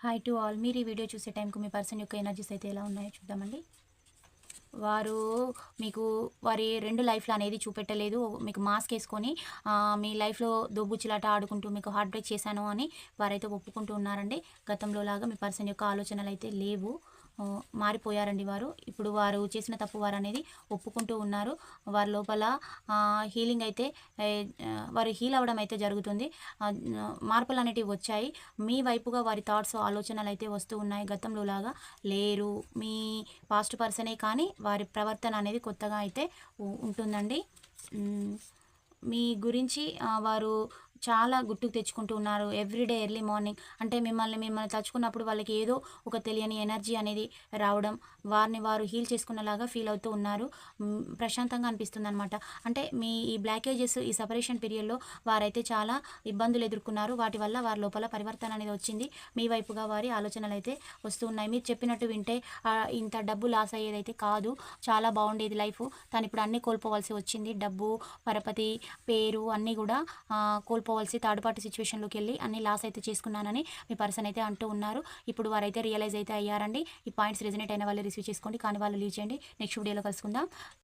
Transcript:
Hi to all. మీరు ఈ video చూసే టైంకి మీ పర్సన్ యొక్క ఎనర్జీస్ అయితే ఎలా ఉన్నాయో చూద్దామండి. వారు మీకు వారి 2 లైఫ్‌లు అనేది చూపెట్టలేదు. మీకు మాస్క్ ఏసుకొని మీ లైఫ్‌లో దోబుచ్చులాట ఆడుకుంటూ మీకు హార్ట్ బ్రేక్ చేశాను అని వారైతే ఒప్పుకుంటూ ఉన్నారండి. గతంలో లాగా మీ పర్సన్ యొక్క ఆలోచనలైతే లేవు. మారిపోయారండి వారు. ఇప్పుడు వారు చేసిన తప్పు వారనేది ఒప్పుకుంటూ ఉన్నారు. వారి లోపల హీలింగ్ అయితే వారు హీల్ అవ్వడం అయితే జరుగుతుంది. మార్పులనేటివి వచ్చాయి. మీ వైపుగా వారి థాట్స్, ఆలోచనలైతే వస్తూ ఉన్నాయి. గతంలో లాగా లేరు. మీ పాస్ట్ పర్సనే కానీ వారి ప్రవర్తన అనేది కొత్తగా అయితే ఉంటుందండి. హ్మ్. మీ గురించి వారు చాలా గుర్తుకు తెచ్చుకుంటూ ఉన్నారు. ఎవ్రీడే ఎర్లీ మార్నింగ్ అంటే మిమ్మల్ని తలుచుకున్నప్పుడు వాళ్ళకి ఏదో ఒక తెలియని ఎనర్జీ అనేది రావడం, వారిని వారు హీల్ చేసుకున్నలాగా ఫీల్ అవుతూ ఉన్నారు. ప్రశాంతంగా అనిపిస్తుందనమాట. అంటే మీ ఈ బ్లాకేజెస్, ఈ సెపరేషన్ పీరియడ్‌లో వారైతే చాలా ఇబ్బందులు ఎదుర్కొన్నారు. వాటి వల్ల వారి లోపల పరివర్తన అనేది వచ్చింది. మీ వైపుగా వారి ఆలోచనలైతే వస్తూ ఉన్నాయి. మీరు చెప్పినట్టు వింటే ఇంత డబ్బు లాస్ అయ్యేదైతే కాదు. చాలా బాగుండేది లైఫు. తను ఇప్పుడు అన్నీ కోల్పోవాల్సి వచ్చింది. డబ్బు, పరపతి, పేరు అన్నీ గూడా కోల్పోవాల్సి థర్డ్ పార్టీ సిట్యుయేషన్‌లోకెళ్ళి అన్నీ లాస్ అయితే చేసుకున్నానని మీ పర్సన్ అయితే అంటూ ఉన్నారు. ఇప్పుడు వారైతే రియలైజ్ అయితే అయ్యారండి. ఈ పాయింట్స్ రెజొనేట్ అయిన వాళ్ళు రిసీవ్ చేసుకోండి. కానీ వాళ్ళు లీవ్ చేయండి. నెక్స్ట్ వీడియోలో కలుసుకుందాం.